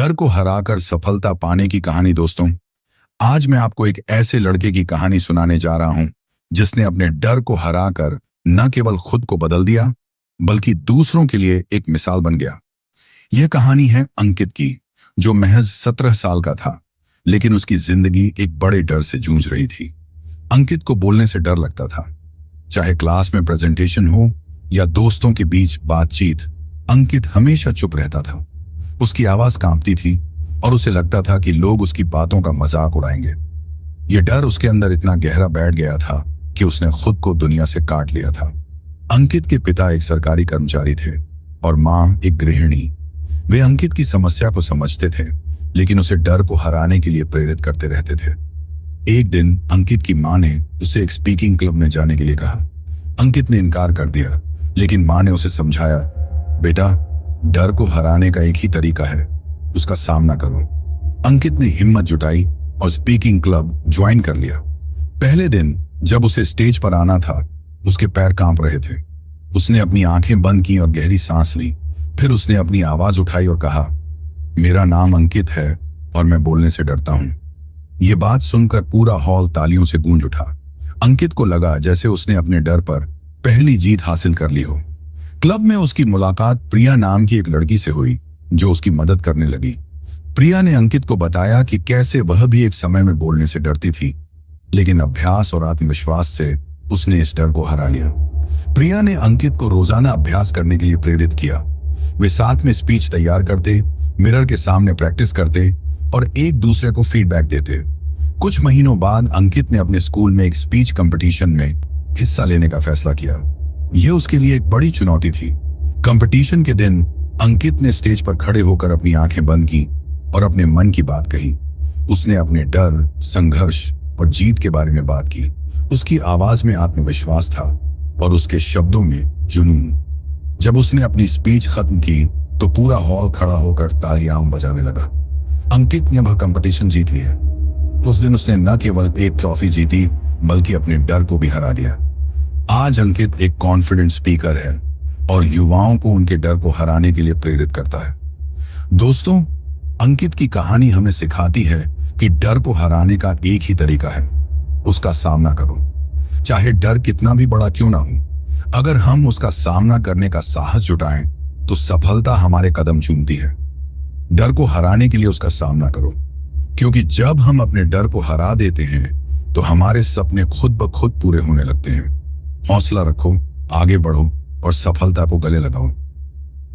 डर को हराकर सफलता पाने की कहानी। दोस्तों, आज मैं आपको एक ऐसे लड़के की कहानी सुनाने जा रहा हूं जिसने अपने डर को हराकर न केवल खुद को बदल दिया बल्कि दूसरों के लिए एक मिसाल बन गया। यह कहानी है अंकित की, जो महज 17 साल का था, लेकिन उसकी जिंदगी एक बड़े डर से जूझ रही थी। अंकित को बोलने से डर लगता था, चाहे क्लास में प्रेजेंटेशन हो या दोस्तों के बीच बातचीत। अंकित हमेशा चुप रहता था। उसकी आवाज कांपती थी और उसे लगता था कि लोग उसकी बातों का मजाक उड़ाएंगे। यह डर उसके अंदर इतना गहरा बैठ गया था कि उसने खुद को दुनिया से काट लिया था। अंकित के पिता एक सरकारी कर्मचारी थे और मां एक गृहिणी। वे अंकित की समस्या को समझते थे, लेकिन उसे डर को हराने के लिए प्रेरित करते रहते थे। एक दिन अंकित की मां ने उसे एक स्पीकिंग क्लब में जाने के लिए कहा। अंकित ने इनकार कर दिया, लेकिन मां ने उसे समझाया, बेटा, डर को हराने का एक ही तरीका है, उसका सामना करो। अंकित ने हिम्मत जुटाई और स्पीकिंग क्लब ज्वाइन कर लिया। पहले दिन जब उसे स्टेज पर आना था, उसके पैर कांप रहे थे। उसने अपनी आंखें बंद की और गहरी सांस ली। फिर उसने अपनी आवाज उठाई और कहा, मेरा नाम अंकित है और मैं बोलने से डरता हूं। यह बात सुनकर पूरा हॉल तालियों से गूंज उठा। अंकित को लगा जैसे उसने अपने डर पर पहली जीत हासिल कर ली हो। क्लब में उसकी मुलाकात प्रिया नाम की एक लड़की से हुई, जो उसकी मदद करने लगी। प्रिया ने अंकित को बताया कि कैसे वह भी एक समय में बोलने से डरती थी, लेकिन अभ्यास और आत्मविश्वास से उसने इस डर को हरा लिया। प्रिया ने अंकित को रोजाना अभ्यास करने के लिए प्रेरित किया। वे साथ में स्पीच तैयार करते, मिरर के सामने प्रैक्टिस करते और एक दूसरे को फीडबैक देते। कुछ महीनों बाद अंकित ने अपने स्कूल में एक स्पीच कंपटीशन में हिस्सा लेने का फैसला किया। यह उसके लिए एक बड़ी चुनौती थी। कंपटीशन के दिन अंकित ने स्टेज पर खड़े होकर अपनी आंखें बंद की और अपने मन की बात कही। उसने अपने डर, संघर्ष और जीत के बारे में बात की। उसकी आवाज में आत्मविश्वास था और उसके शब्दों में जुनून। जब उसने अपनी स्पीच खत्म की तो पूरा हॉल खड़ा होकर तालियां बजाने लगा। अंकित ने वह कंपटीशन जीत लिया। उस दिन उसने न केवल एक ट्रॉफी जीती बल्कि अपने डर को भी हरा दिया। आज अंकित एक कॉन्फिडेंट स्पीकर है और युवाओं को उनके डर को हराने के लिए प्रेरित करता है। दोस्तों, अंकित की कहानी हमें सिखाती है कि डर को हराने का एक ही तरीका है, उसका सामना करो। चाहे डर कितना भी बड़ा क्यों ना हो, अगर हम उसका सामना करने का साहस जुटाएं तो सफलता हमारे कदम चूमती है। डर को हराने के लिए उसका सामना करो, क्योंकि जब हम अपने डर को हरा देते हैं तो हमारे सपने खुद ब खुद पूरे होने लगते हैं। हौसला रखो, आगे बढ़ो और सफलता को गले लगाओ।